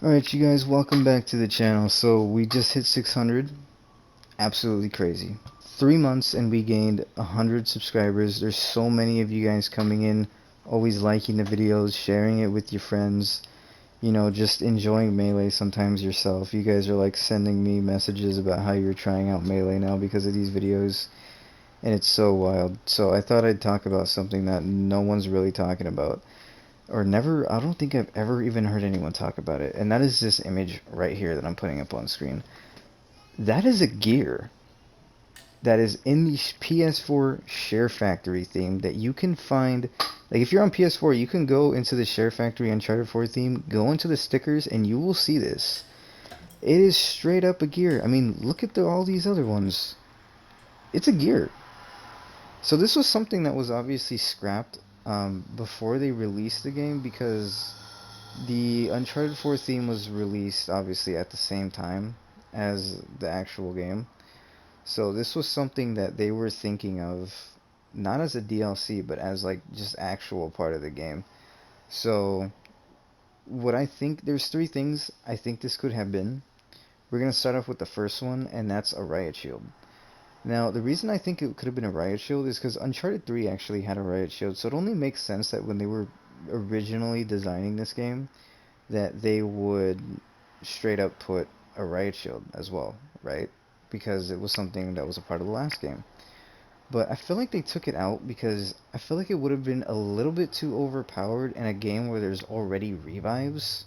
Alright, you guys, welcome back to the channel. So, we just hit 600. Absolutely crazy. 3 months and we gained 100 subscribers. There's so many of you guys coming in, always liking the videos, sharing it with your friends, just enjoying Melee sometimes yourself. You guys are like sending me messages about how you're trying out Melee now because of these videos, and it's so wild. So, I thought I'd talk about something that no one's really talking about. Or never, I don't think I've ever even heard anyone talk about it, and that is this image right here that I'm putting up on screen. That is a gear that is in the PS4 Share Factory theme that you can find. Like, if you're on PS4, you can go into the Share Factory Uncharted 4 theme, go into the stickers, and you will see this. It is straight up a gear. I mean, look at all these other ones. It's a gear. So this was something that was obviously scrapped before they released the game, because the Uncharted 4 theme was released obviously at the same time as the actual game. So this was something that they were thinking of, not as a DLC, but as like just actual part of the game. So what I think, there's three things I think this could have been. We're gonna start off with the first one, and that's a riot shield. Now, the reason I think it could have been a riot shield is because Uncharted 3 actually had a riot shield, so it only makes sense that when they were originally designing this game, that they would straight up put a riot shield as well, right? Because it was something that was a part of the last game. But I feel like they took it out because I feel like it would have been a little bit too overpowered in a game where there's already revives.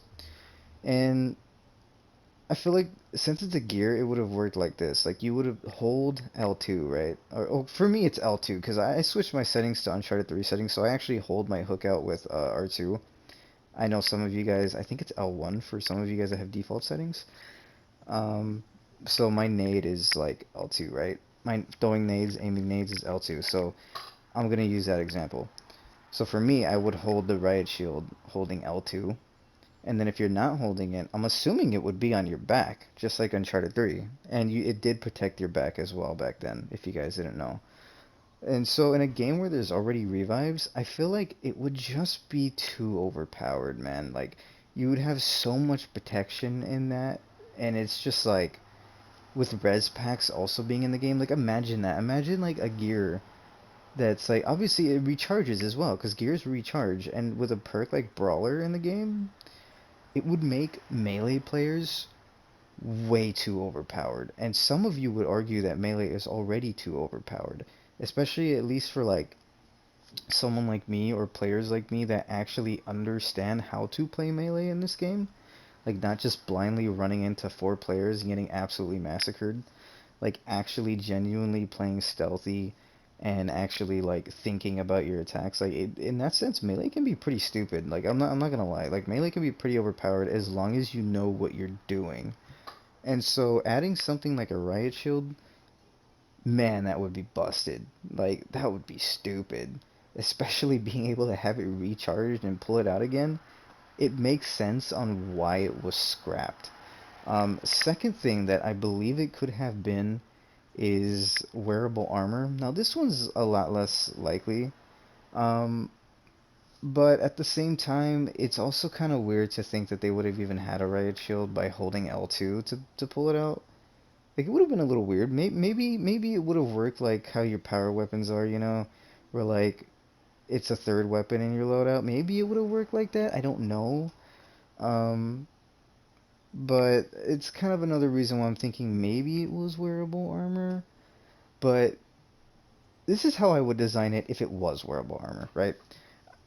And I feel like since it's a gear, it would have worked like this. Like, you would have hold L2, right? Or oh, for me, it's L2 because I switched my settings to Uncharted 3 settings, so I actually hold my hook out with R2. I know some of you guys, I think it's L1 for some of you guys that have default settings. Um, so my nade is like L2, right? My throwing nades, aiming nades is L2. So I'm gonna use that example. So for me, I would hold the riot shield holding L2, and then if you're not holding it, I'm assuming it would be on your back, just like Uncharted 3. And it did protect your back as well back then, if you guys didn't know. And so in a game where there's already revives, I feel like it would just be too overpowered, man. Like, you would have so much protection in that, and it's just like, with res packs also being in the game, like, imagine that. Imagine like a gear that's like, obviously it recharges as well, because gears recharge, and with a perk like Brawler in the game, it would make melee players way too overpowered. And some of you would argue that melee is already too overpowered, especially at least for like someone like me or players like me that actually understand how to play melee in this game. Like, not just blindly running into four players and getting absolutely massacred. Like, actually genuinely playing stealthy and actually like thinking about your attacks. Like, in that sense, melee can be pretty stupid. Like, I'm not gonna lie. Like, melee can be pretty overpowered as long as you know what you're doing. And so adding something like a riot shield, man, that would be busted. Like, that would be stupid. Especially being able to have it recharged and pull it out again. It makes sense on why it was scrapped. Second thing that I believe it could have been is wearable armor. Now, this one's a lot less likely. Um, but at the same time, it's also kind of weird to think that they would have even had a riot shield by holding L2 to pull it out. Like, it would have been a little weird. Maybe it would have worked like how your power weapons are, where like it's a third weapon in your loadout. Maybe it would have worked like that. I don't know. Um, but it's kind of another reason why I'm thinking maybe it was wearable armor. But this is how I would design it if it was wearable armor, right?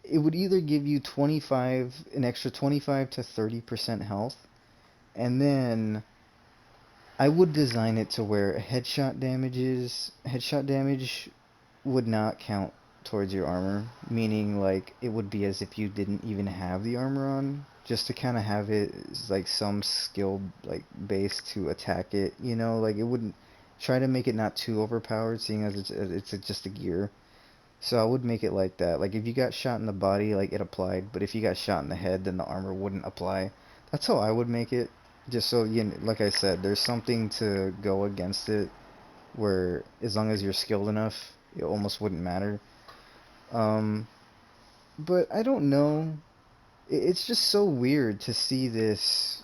It would either give you an extra 25 to 30% health, and then I would design it to where headshot damage would not count towards your armor, meaning like it would be as if you didn't even have the armor on, just to kind of have it like some skill like base to attack it, like it wouldn't try to make it not too overpowered, seeing as it's just a gear. So I would make it like that. Like, if you got shot in the body, like, it applied, but if you got shot in the head, then the armor wouldn't apply. That's how I would make it. Just so like I said, there's something to go against it, where as long as you're skilled enough, it almost wouldn't matter. Um, but I don't know. It's just so weird to see this.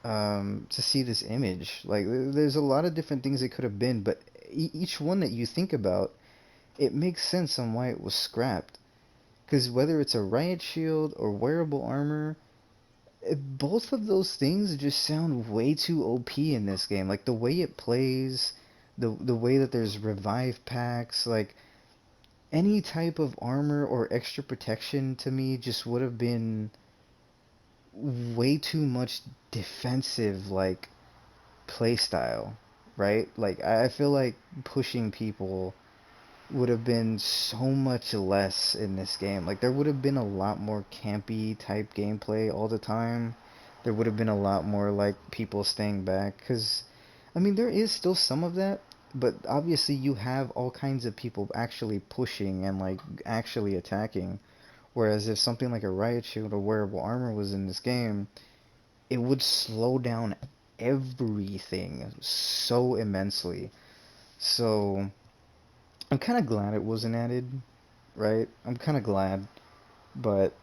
to see this image. Like, there's a lot of different things it could have been, but each one that you think about, it makes sense on why it was scrapped. Because whether it's a riot shield or wearable armor, both of those things just sound way too OP in this game. Like the way it plays, the way that there's revive packs, like any type of armor or extra protection to me just would have been way too much defensive like play style, right? Like I feel like pushing people would have been so much less in this game. Like there would have been a lot more campy type gameplay all the time. There would have been a lot more like people staying back cuz I mean there is still some of that, but obviously you have all kinds of people actually pushing and like actually attacking. Whereas if something like a riot shield or wearable armor was in this game, it would slow down everything so immensely. So I'm kind of glad it wasn't added, right? I'm kind of glad, but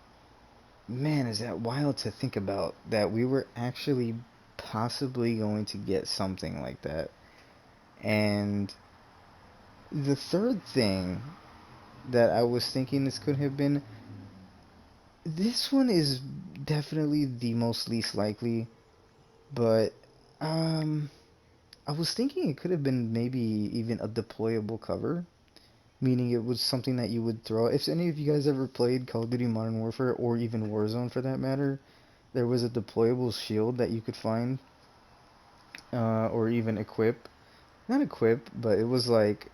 man, is that wild to think about that we were actually possibly going to get something like that. And the third thing that I was thinking this could have been, this one is definitely the most least likely, but um I was thinking it could have been maybe even a deployable cover, meaning it was something that you would throw. If any of you guys ever played Call of Duty Modern Warfare or even Warzone for that matter, there was a deployable shield that you could find or even equip. Not equip, but it was kind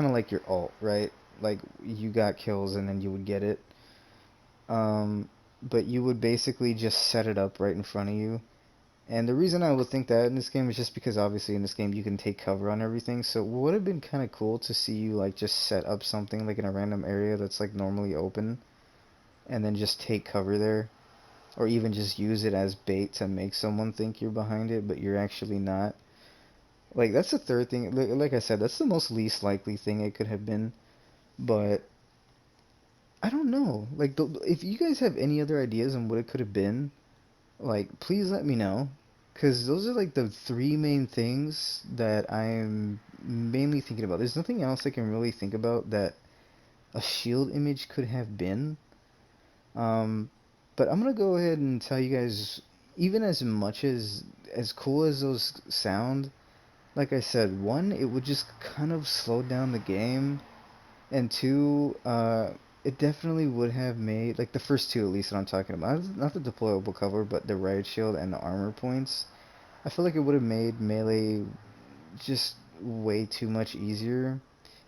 of like your alt, right? Like you got kills and then you would get it. Um, but you would basically just set it up right in front of you. And the reason I would think that in this game is just because obviously in this game you can take cover on everything. So it would have been kind of cool to see you like just set up something like in a random area that's like normally open and then just take cover there. Or even just use it as bait to make someone think you're behind it, but you're actually not. Like that's the third thing. Like I said, that's the most least likely thing it could have been. But I don't know. Like if you guys have any other ideas on what it could have been, like please let me know. Because those are like the three main things that I'm mainly thinking about. There's nothing else I can really think about that a shield image could have been. Um, but I'm gonna go ahead and tell you guys, even as cool as those sound, like I said, one, it would just kind of slow down the game, and two, it definitely would have made like the first two at least that I'm talking about, not the deployable cover, but the riot shield and the armor points. I feel like it would have made melee just way too much easier.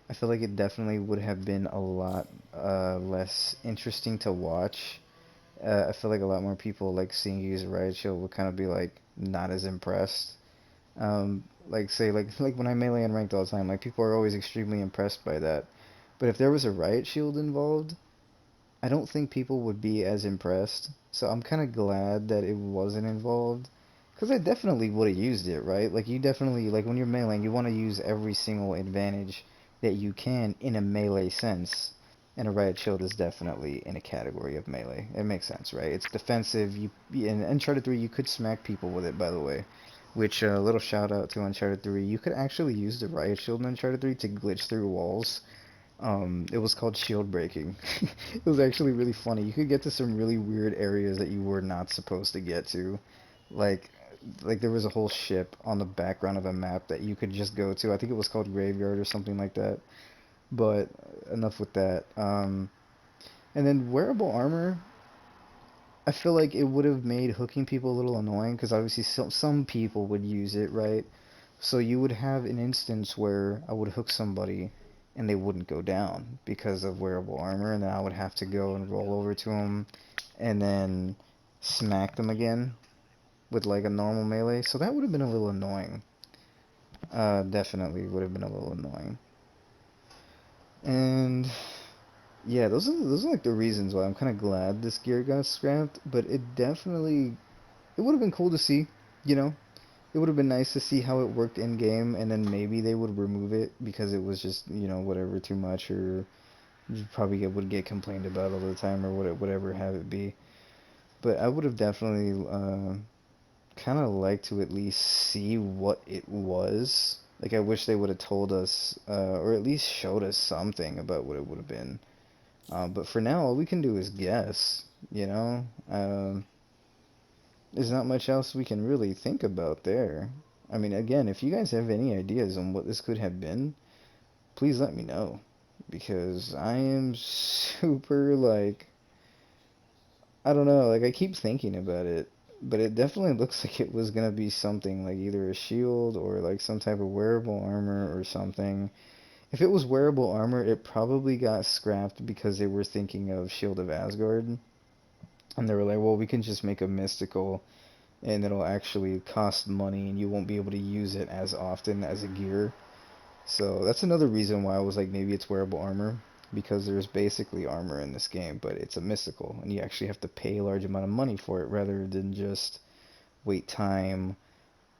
I feel like it definitely would have been a lot less interesting to watch. I feel like a lot more people like seeing you use a riot shield would kind of be like not as impressed. Like say like when I melee and ranked all the time, like people are always extremely impressed by that. But if there was a riot shield involved, I don't think people would be as impressed. So I'm kind of glad that it wasn't involved. Because I definitely would have used it, right? Like, you definitely, like, when you're meleeing, you want to use every single advantage that you can in a melee sense. And a riot shield is definitely in a category of melee. It makes sense, right? It's defensive. In Uncharted 3, you could smack people with it, by the way. Which, a little shout out to Uncharted 3. You could actually use the riot shield in Uncharted 3 to glitch through walls. It was called shield breaking. It was actually really funny. You could get to some really weird areas that you were not supposed to get to. Like like there was a whole ship on the background of a map that you could just go to. I think it was called Graveyard or something like that. But enough with that. And then wearable armor, I feel like it would have made hooking people a little annoying because obviously some people would use it, right? So you would have an instance where I would hook somebody and they wouldn't go down because of wearable armor, and then I would have to go and roll over to them and then smack them again with like a normal melee. So that would have been a little annoying. Definitely would have been a little annoying. And yeah, those are like the reasons why I'm kind of glad this gear got scrapped. But it would have been cool to see, you know. It would have been nice to see how it worked in game, and then maybe they would remove it because it was just whatever too much, or probably it would get complained about all the time, or whatever have it be. But I would have definitely kind of like to at least see what it was. Like, I wish they would have told us, or at least showed us something about what it would have been. But for now, all we can do is guess, you know? There's not much else we can really think about there. I mean, again, if you guys have any ideas on what this could have been, please let me know. Because I am super, like, I don't know, like, I keep thinking about it. But it definitely looks like it was gonna be something, like either a shield or like some type of wearable armor or something. If it was wearable armor, it probably got scrapped because they were thinking of Shield of Asgard. And they were like, well, we can just make a mystical and it'll actually cost money and you won't be able to use it as often as a gear. So that's another reason why I was like, maybe it's wearable armor, because there's basically armor in this game, but it's a mystical and you actually have to pay a large amount of money for it rather than just wait time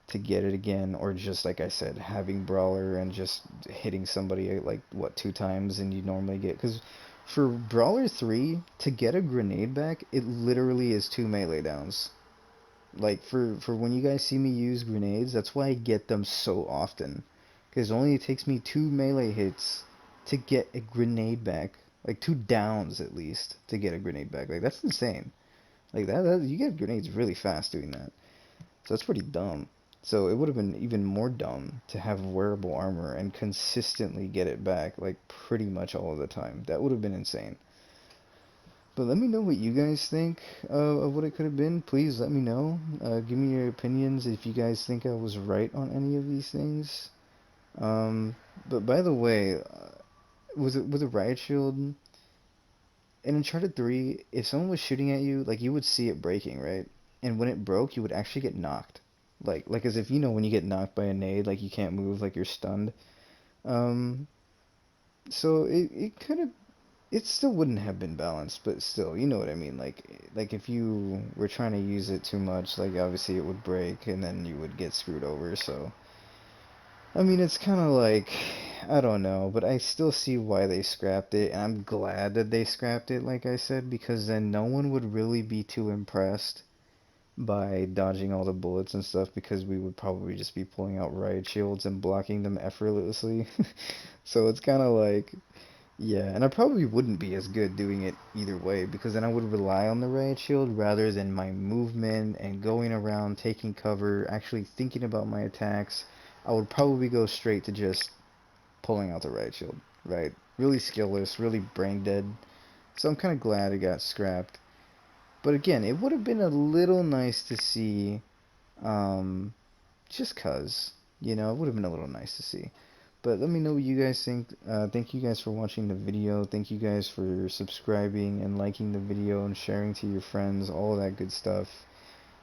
to get it again, or just like I said, having brawler and just hitting somebody like what 2 times and you normally get, because for brawler 3 to get a grenade back, it literally is 2 melee downs. Like for when you guys see me use grenades, that's why I get them so often. Because only it takes me 2 melee hits to get a grenade back. Like 2 downs at least to get a grenade back. Like that's insane. Like that you get grenades really fast doing that. So that's pretty dumb. So it would have been even more dumb to have wearable armor and consistently get it back like pretty much all of the time. That would have been insane. But let me know what you guys think of what it could have been. Please let me know. Give me your opinions if you guys think I was right on any of these things. Um, but by the way, was it with a riot shield in Uncharted 3? If someone was shooting at you, like you would see it breaking, right? And when it broke, you would actually get knocked, like as if you know when you get knocked by a nade, like you can't move, like you're stunned. Um, so it could have, it still wouldn't have been balanced, but still, you know what I mean. Like if you were trying to use it too much, like obviously it would break and then you would get screwed over. So I mean, it's kind of like, I don't know, but I still see why they scrapped it, and I'm glad that they scrapped it, like I said, because then no one would really be too impressed by dodging all the bullets and stuff, because we would probably just be pulling out riot shields and blocking them effortlessly. So it's kind of like, yeah, and I probably wouldn't be as good doing it either way, because then I would rely on the riot shield rather than my movement and going around, taking cover, actually thinking about my attacks. I would probably go straight to just pulling out the riot shield, right? Really skillless, really brain dead. So I'm kind of glad it got scrapped. But again, it would have been a little nice to see, um, just cause, it would have been a little nice to see. But let me know what you guys think. Thank you guys for watching the video. Thank you guys for subscribing and liking the video and sharing to your friends, all of that good stuff.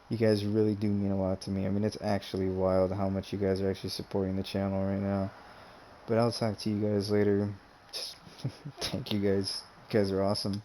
You guys really do mean a lot to me. I mean, it's actually wild how much you guys are actually supporting the channel right now. But I'll talk to you guys later. Thank you guys. You guys are awesome.